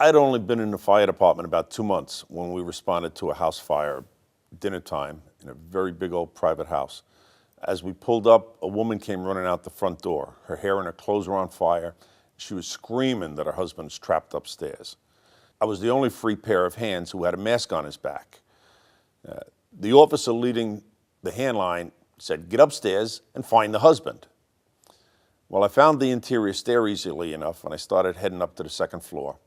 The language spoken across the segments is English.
I'd only been in the fire department about 2 months when we responded to a house fire, dinner time, in a very big old private house. As we pulled up, a woman came running out the front door. Her hair and her clothes were on fire. She was screaming that her husband was trapped upstairs. I was the only free pair of hands who had a mask on his back. The officer leading the hand line said, "Get upstairs and find the husband." Well, I found the interior stair easily enough, and I started heading up to the second floor.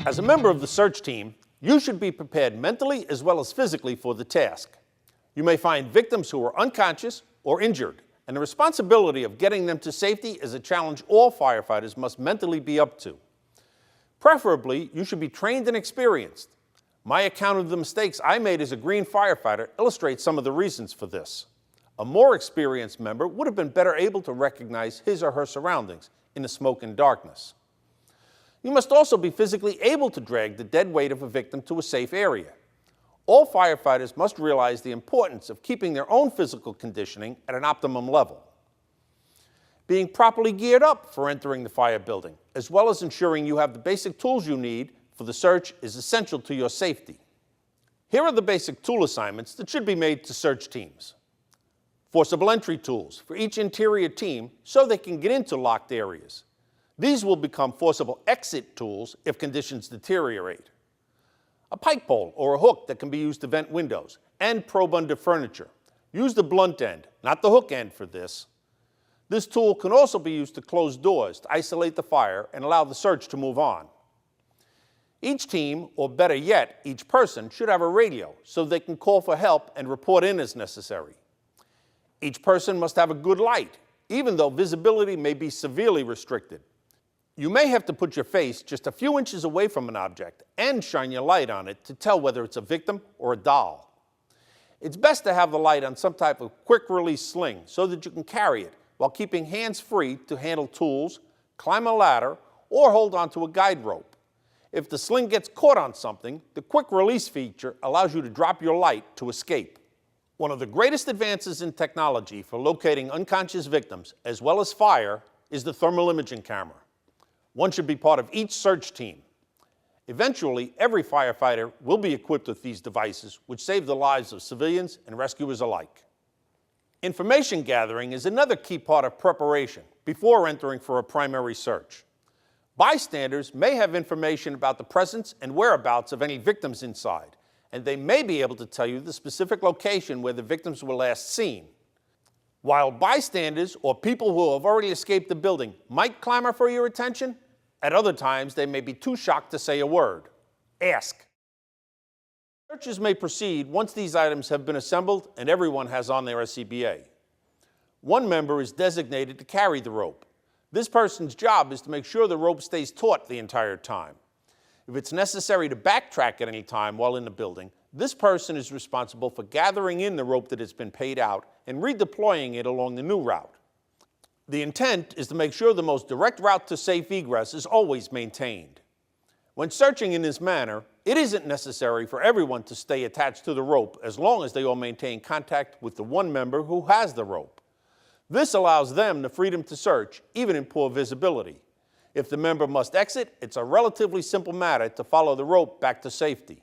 As a member of the search team, you should be prepared mentally as well as physically for the task. You may find victims who are unconscious or injured, and the responsibility of getting them to safety is a challenge all firefighters must mentally be up to. Preferably, you should be trained and experienced. My account of the mistakes I made as a green firefighter illustrates some of the reasons for this. A more experienced member would have been better able to recognize his or her surroundings in the smoke and darkness. You must also be physically able to drag the dead weight of a victim to a safe area. All firefighters must realize the importance of keeping their own physical conditioning at an optimum level. Being properly geared up for entering the fire building, as well as ensuring you have the basic tools you need for the search, is essential to your safety. Here are the basic tool assignments that should be made to search teams. Forcible entry tools for each interior team so they can get into locked areas. These will become forcible exit tools if conditions deteriorate. A pike pole or a hook that can be used to vent windows and probe under furniture. Use the blunt end, not the hook end for this. This tool can also be used to close doors to isolate the fire and allow the search to move on. Each team, or better yet, each person, should have a radio so they can call for help and report in as necessary. Each person must have a good light, even though visibility may be severely restricted. You may have to put your face just a few inches away from an object and shine your light on it to tell whether it's a victim or a doll. It's best to have the light on some type of quick-release sling so that you can carry it while keeping hands free to handle tools, climb a ladder, or hold onto a guide rope. If the sling gets caught on something, the quick-release feature allows you to drop your light to escape. One of the greatest advances in technology for locating unconscious victims, as well as fire, is the thermal imaging camera. One should be part of each search team. Eventually, every firefighter will be equipped with these devices, which save the lives of civilians and rescuers alike. Information gathering is another key part of preparation before entering for a primary search. Bystanders may have information about the presence and whereabouts of any victims inside, and they may be able to tell you the specific location where the victims were last seen. While bystanders or people who have already escaped the building might clamor for your attention, at other times they may be too shocked to say a word. Ask. Searches may proceed once these items have been assembled and everyone has on their SCBA. One member is designated to carry the rope. This person's job is to make sure the rope stays taut the entire time. If it's necessary to backtrack at any time while in the building, this person is responsible for gathering in the rope that has been paid out and redeploying it along the new route. The intent is to make sure the most direct route to safe egress is always maintained. When searching in this manner, it isn't necessary for everyone to stay attached to the rope as long as they all maintain contact with the one member who has the rope. This allows them the freedom to search, even in poor visibility. If the member must exit, it's a relatively simple matter to follow the rope back to safety.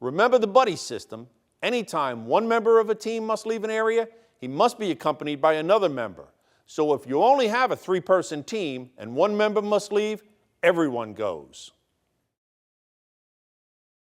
Remember the buddy system. Anytime one member of a team must leave an area, he must be accompanied by another member. So if you only have a 3-person team and one member must leave, everyone goes.